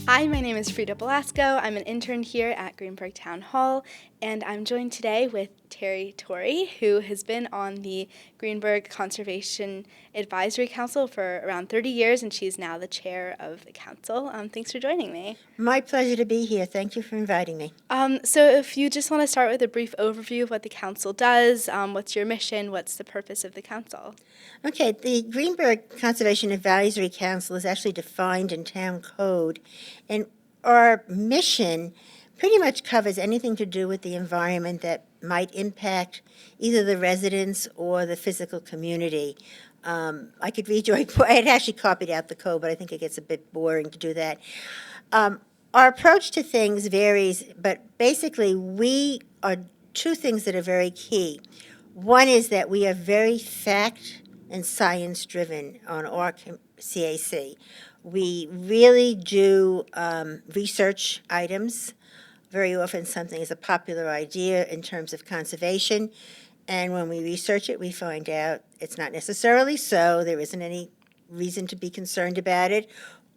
Hi, my name is Frida Belasco. I'm an intern here at Greenburgh Town Hall, and I'm joined today with Tori, who has been on the Greenburgh Conservation Advisory Council for around 30 years, and she's now the chair of the council. Thanks for joining me. My pleasure to be here. Thank you for inviting me. So if you just want to start with a brief overview of what the council does, what's your mission, what's the purpose of the council? Okay, the Greenburgh Conservation Advisory Council is actually defined in town code, and our mission pretty much covers anything to do with the environment that might impact either the residents or the physical community. I could read you, I had actually copied out the code, but I think it gets a bit boring to do that. Our approach to things varies, but basically we are two things that are very key. One is that we are very fact and science driven on our CAC. We really do research items. Very often something is a popular idea in terms of conservation, and when we research it, we find out it's not necessarily so. There isn't any reason to be concerned about it,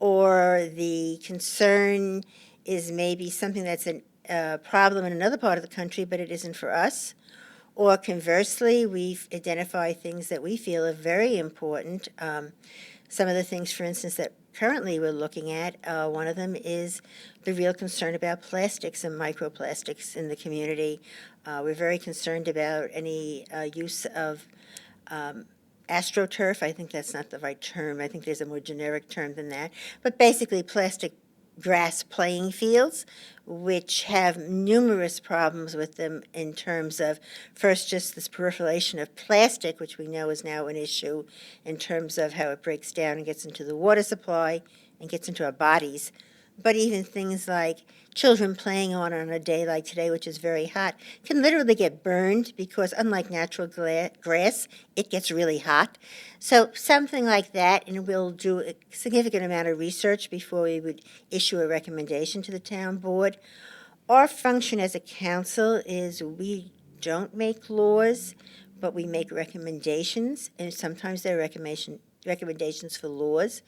or the concern is maybe something that's a problem in another part of the country, but it isn't for us. Or conversely, we've identified things that we feel are very important. Some of the things, for instance, that currently we're looking at, one of them is the real concern about plastics and microplastics in the community. We're very concerned about any use of astroturf. I think that's not the right term. I think there's a more generic term than that. But basically plastic grass playing fields, which have numerous problems with them in terms of, first, just this proliferation of plastic, which we know is now an issue in terms of how it breaks down and gets into the water supply and gets into our bodies. But even things like children playing on a day like today, which is very hot, can literally get burned because, unlike natural grass, it gets really hot. So something like that, and we'll do a significant amount of research before we would issue a recommendation to the town board. Our function as a council is we don't make laws, but we make recommendations, and sometimes they're recommendations for laws.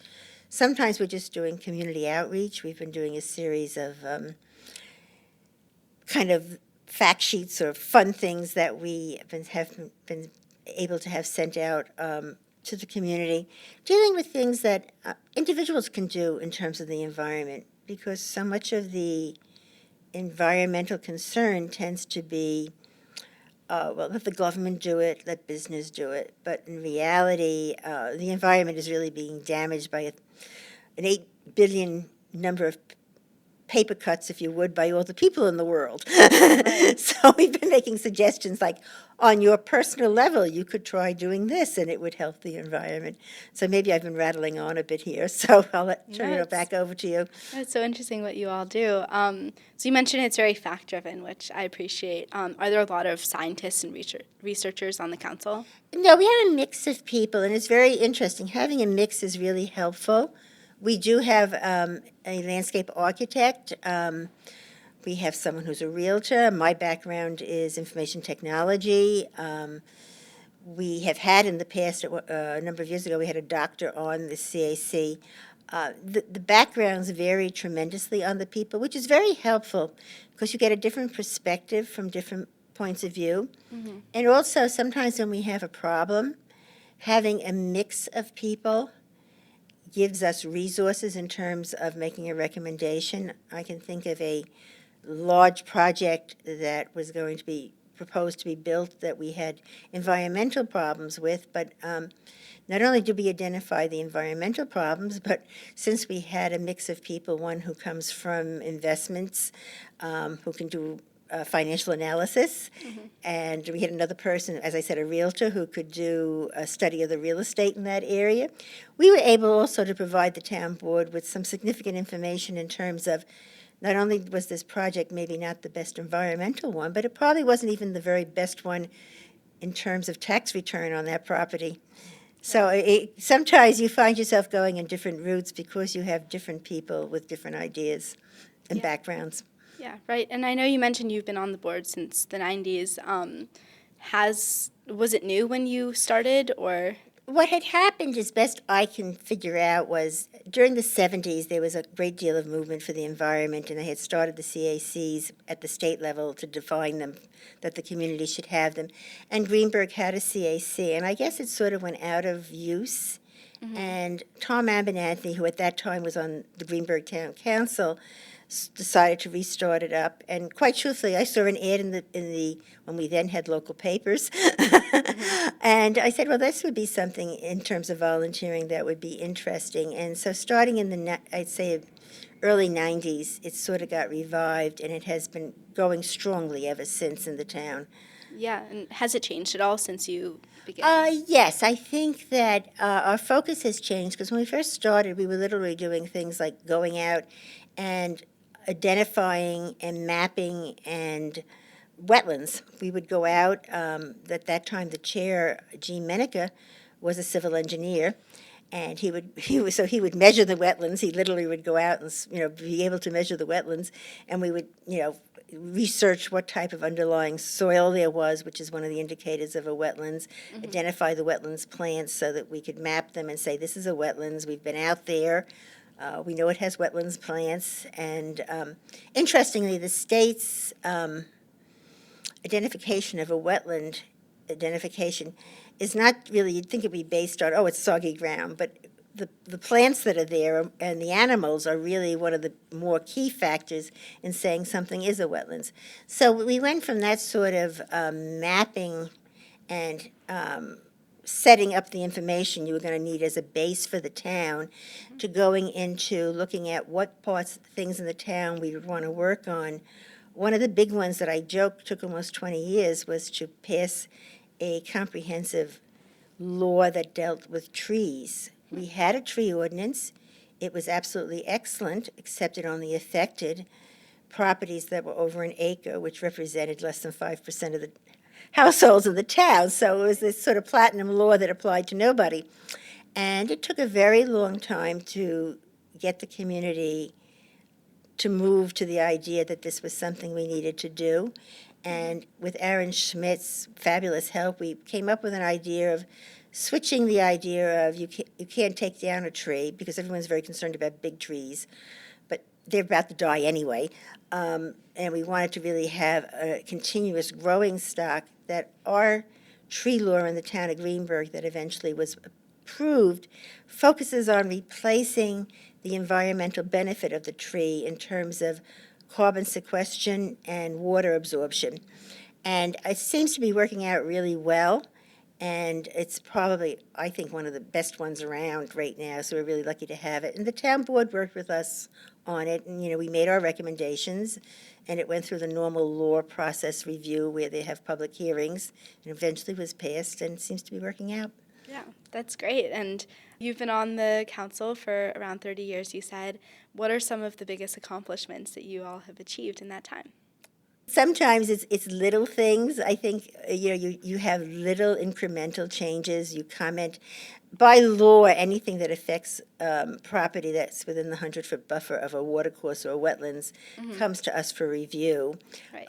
Sometimes we're just doing community outreach. We've been doing a series of kind of fact sheets or fun things that we have been able to have sent out to the community, dealing with things that individuals can do in terms of the environment, because so much of the environmental concern tends to be, well, let the government do it, let business do it. But in reality, the environment is really being damaged by an 8 billion number of paper cuts, if you would, by all the people in the world. So we've been making suggestions like, on your personal level, you could try doing this and it would help the environment. So maybe I've been rattling on a bit here, so I'll turn it back over to you. It's so interesting what you all do. So you mentioned it's very fact-driven, which I appreciate. Are there a lot of scientists and researchers on the council? No, we have a mix of people, and it's very interesting. Having a mix is really helpful. We do have a landscape architect. We have someone who's a realtor. My background is information technology. We have had in the past, a number of years ago, we had a doctor on the CAC. The backgrounds vary tremendously on the people, which is very helpful because you get a different perspective from different points of view. Mm-hmm. And also, sometimes when we have a problem, having a mix of people gives us resources in terms of making a recommendation. I can think of a large project that was going to be proposed to be built that we had environmental problems with, but not only did we identify the environmental problems, but since we had a mix of people, one who comes from investments, who can do financial analysis, mm-hmm. and we had another person, as I said, a realtor who could do a study of the real estate in that area. We were able also to provide the town board with some significant information in terms of not only was this project maybe not the best environmental one, but it probably wasn't even the very best one in terms of tax return on that property. So sometimes you find yourself going in different routes because you have different people with different ideas and backgrounds. Yeah, right. And I know you mentioned you've been on the board since the 90s. Was it new when you started, or? What had happened, as best I can figure out, was during the 70s, there was a great deal of movement for the environment, and they had started the CACs at the state level to define them, that the community should have them. And Greenburgh had a CAC, and I guess it sort of went out of use. And Tom Abernathy, who at that time was on the Greenburgh Town Council, decided to restart it up. And quite truthfully, I saw an ad in the when we then had local papers, and I said, well, this would be something in terms of volunteering that would be interesting. And so, starting in I'd say early 90s, it sort of got revived, and it has been going strongly ever since in the town. Yeah, and has it changed at all since you began? Yes, I think that our focus has changed because when we first started, we were literally doing things like going out and identifying and mapping and wetlands. We would go out. At that time, the chair, Gene Menica, was a civil engineer, and he would measure the wetlands. He literally would go out and be able to measure the wetlands, and we would research what type of underlying soil there was, which is one of the indicators of a wetlands, identify the wetlands plants so that we could map them and say, this is a wetlands, we've been out there, we know it has wetlands plants. And interestingly, the state's identification of a wetland identification is not really, you'd think it'd be based on, oh, it's soggy ground, but the plants that are there and the animals are really one of the more key factors in saying something is a wetlands. So we went from that sort of mapping and setting up the information you were going to need as a base for the town to going into looking at what parts, things in the town we would want to work on. One of the big ones that I joke took almost 20 years was to pass a comprehensive law that dealt with trees. We had a tree ordinance. It was absolutely excellent, except it only affected properties that were over an acre, which represented less than 5% of the households in the town. So it was this sort of platinum law that applied to nobody. And it took a very long time to get the community to move to the idea that this was something we needed to do. And with Aaron Schmidt's fabulous help, we came up with an idea of switching the idea of you can't take down a tree because everyone's very concerned about big trees, but they're about to die anyway. And we wanted to really have a continuous growing stock. That our tree law in the town of Greenburgh that eventually was approved focuses on replacing the environmental benefit of the tree in terms of carbon sequestration and water absorption. And it seems to be working out really well. And it's probably, I think, one of the best ones around right now, so we're really lucky to have it. And the town board worked with us on it, and, we made our recommendations, and it went through the normal law process review where they have public hearings, and eventually was passed, and seems to be working out. Yeah, that's great. And you've been on the council for around 30 years, you said. What are some of the biggest accomplishments that you all have achieved in that time? Sometimes it's little things. I think you have little incremental changes. You comment by law anything that affects property that's within the 100-foot buffer of a watercourse or wetlands comes to us for review. Right.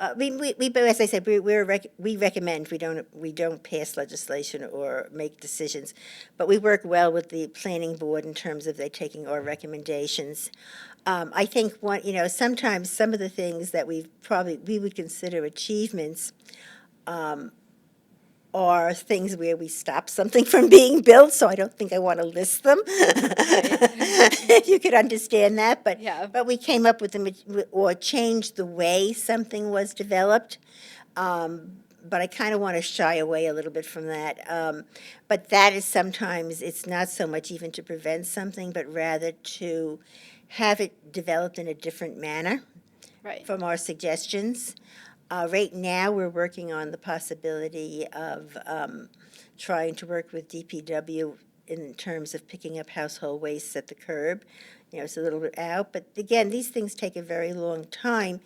But as I said, we recommend. We don't pass legislation or make decisions, but we work well with the planning board in terms of they taking our recommendations. I think sometimes some of the things that we would consider achievements are things where we stop something from being built, so I don't think I want to list them. If you could understand that, but Yeah. but we came up with or changed the way something was developed. But I kind of want to shy away a little bit from that. But that is sometimes, it's not so much even to prevent something, but rather to have it developed in a different manner Right. from our suggestions. Right now, we're working on the possibility of trying to work with DPW in terms of picking up household wastes at the curb. It's a little bit out, but again, these things take a very long time.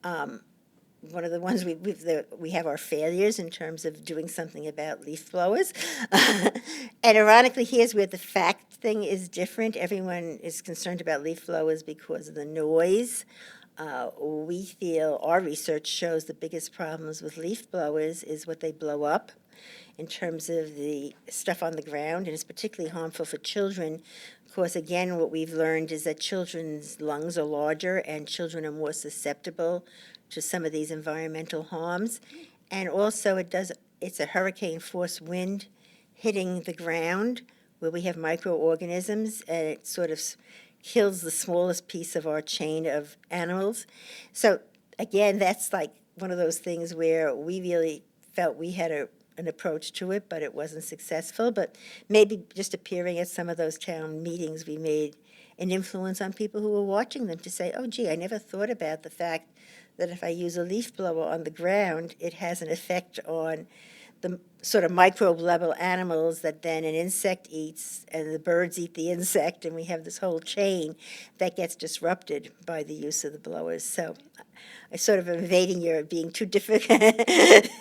One of the ones we have our failures in terms of doing something about leaf blowers. And ironically, here's where the fact thing is different. Everyone is concerned about leaf blowers because of the noise. We feel our research shows the biggest problems with leaf blowers is what they blow up in terms of the stuff on the ground, and it's particularly harmful for children. Of course, again, what we've learned is that children's lungs are larger and children are more susceptible to some of these environmental harms. And also it's a hurricane force wind hitting the ground where we have microorganisms, and it sort of kills the smallest piece of our chain of animals. So again, that's like one of those things where we really felt we had an approach to it, but it wasn't successful. But maybe just appearing at some of those town meetings, we made an influence on people who were watching them to say, oh, gee, I never thought about the fact that if I use a leaf blower on the ground, it has an effect on the sort of microbe level animals that then an insect eats, and the birds eat the insect, and we have this whole chain that gets disrupted by the use of the blowers. So I sort of am evading your being too difficult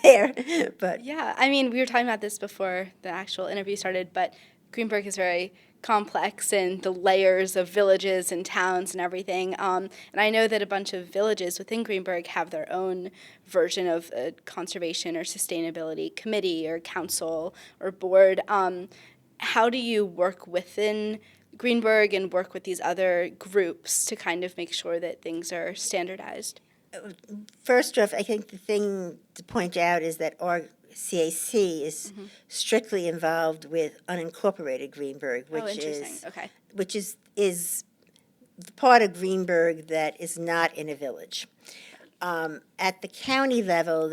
there, but Yeah, I mean, we were talking about this before the actual interview started, but Greenburgh is very complex in the layers of villages and towns and everything. And I know that a bunch of villages within Greenburgh have their own version of a conservation or sustainability committee or council or board. How do you work within Greenburgh and work with these other groups to kind of make sure that things are standardized? first off, I think the thing to point out is that our CAC is strictly involved with unincorporated Greenburgh, Oh, interesting. Okay. which is the part of Greenburgh that is not in a village. At the county level,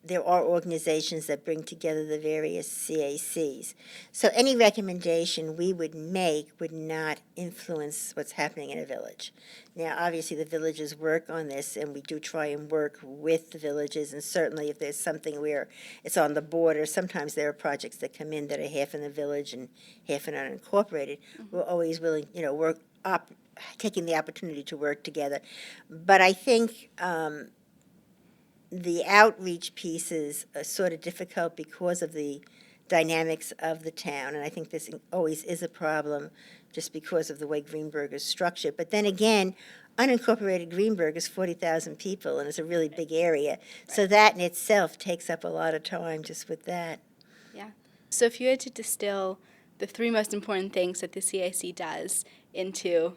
there are organizations that bring together the various CACs. So any recommendation we would make would not influence what's happening in a village. Now, obviously, the villages work on this, and we do try and work with the villages, and certainly if there's something where it's on the border, sometimes there are projects that come in that are half in the village and half in unincorporated. We're always willing, taking the opportunity to work together. But I think the outreach pieces are sort of difficult because of the dynamics of the town, and I think this always is a problem just because of the way Greenburgh is structured. But then again, unincorporated Greenburgh is 40,000 people, and it's a really big area. So that in itself takes up a lot of time just with that. Yeah. So if you had to distill the three most important things that the CIC does into,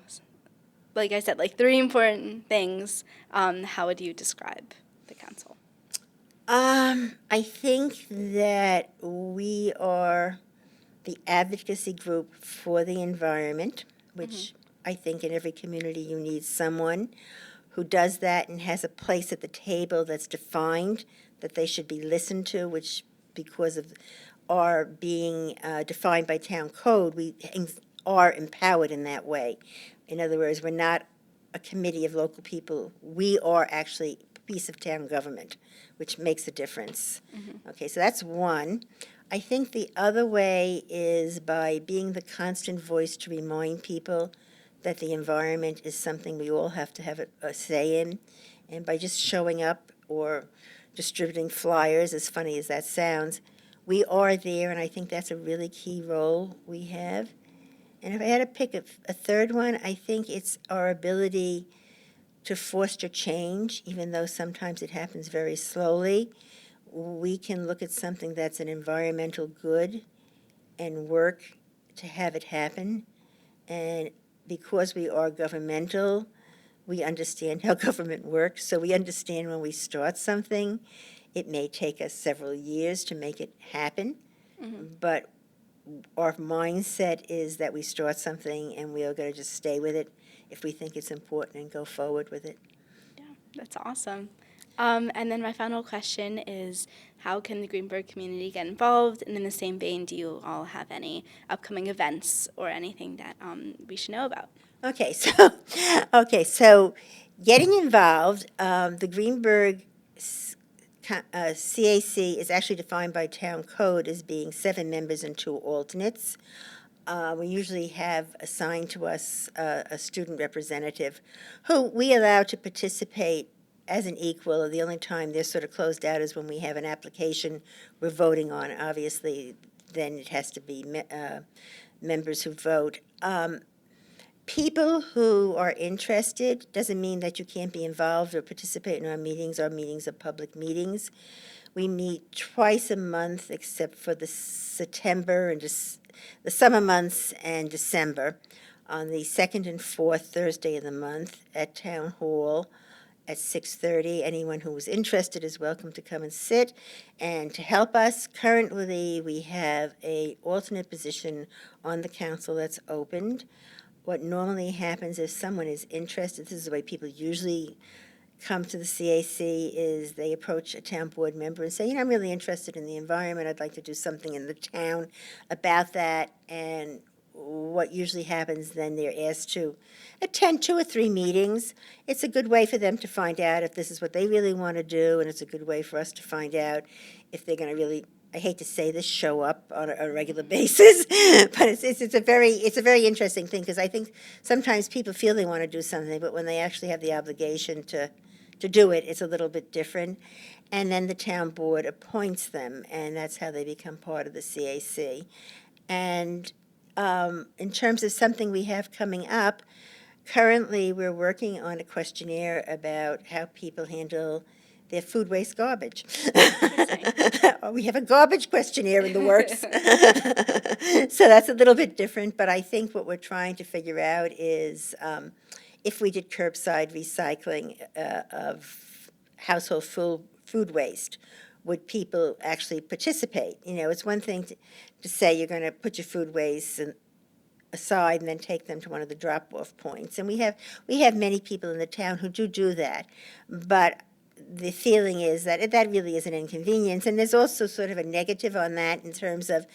like I said, like three important things, how would you describe the council? I think that we are the advocacy group for the environment, which I think in every community you need someone who does that and has a place at the table that's defined, that they should be listened to, which because of our being defined by town code, we are empowered in that way. In other words, we're not a committee of local people. We are actually a piece of town government, which makes a difference. Okay, so that's one. I think the other way is by being the constant voice to remind people that the environment is something we all have to have a say in, and by just showing up or distributing flyers, as funny as that sounds, we are there, and I think that's a really key role we have. And if I had to pick a third one, I think it's our ability to foster change, even though sometimes it happens very slowly. We can look at something that's an environmental good and work to have it happen. And because we are governmental, we understand how government works. So we understand when we start something, it may take us several years to make it happen. But our mindset is that we start something and we are going to just stay with it if we think it's important and go forward with it. Yeah, that's awesome. And then my final question is, how can the Greenburgh community get involved? And in the same vein, do you all have any upcoming events or anything that we should know about? Okay, so getting involved, the Greenburgh CAC is actually defined by town code as being 7 members and 2 alternates. We usually have assigned to us a student representative who we allow to participate as an equal. The only time they're sort of closed out is when we have an application we're voting on. Obviously, then it has to be members who vote. People who are interested, doesn't mean that you can't be involved or participate in our meetings. Our meetings are public meetings. We meet twice a month except for the September and the summer months and December, on the second and fourth Thursday of the month at Town Hall at 6:30. Anyone who is interested is welcome to come and sit and to help us. Currently, we have a alternate position on the council that's opened. What normally happens if someone is interested, this is the way people usually come to the CAC, is they approach a town board member and say, I'm really interested in the environment. I'd like to do something in the town about that. And what usually happens then, they're asked to attend 2 or 3 meetings. It's a good way for them to find out if this is what they really want to do, and it's a good way for us to find out if they're going to really, I hate to say this, show up on a regular basis, but it's a very interesting thing, because I think sometimes people feel they want to do something, but when they actually have the obligation to do it, it's a little bit different. And then the town board appoints them, and that's how they become part of the CAC. And in terms of something we have coming up, currently we're working on a questionnaire about how people handle their food waste garbage. We have a garbage questionnaire in the works. So that's a little bit different, but I think what we're trying to figure out is if we did curbside recycling of household food waste, would people actually participate? It's one thing to say you're going to put your food waste aside and then take them to one of the drop-off points. And we have many people in the town who do that. But the feeling is that that really is an inconvenience. And there's also sort of a negative on that in terms of,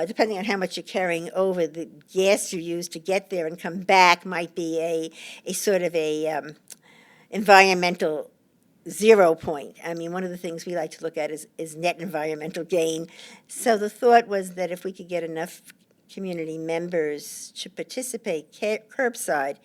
depending on how much you're carrying over, the gas you use to get there and come back might be a sort of a environmental 0 point. I mean, one of the things we like to look at is net environmental gain. So the thought was that if we could get enough community members to participate curbside,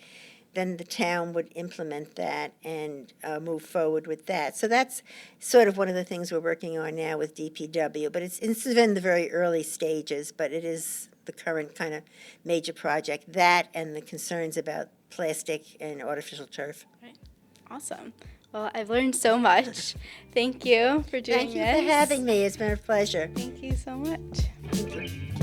then the town would implement that and move forward with that. So that's sort of one of the things we're working on now with DPW. But it's in the very early stages, but it is the current kind of major project. That and the concerns about plastic and artificial turf. Right. Awesome. Well, I've learned so much. Thank you for doing this. Thank you for having me. It's been a pleasure. Thank you so much. Thank you.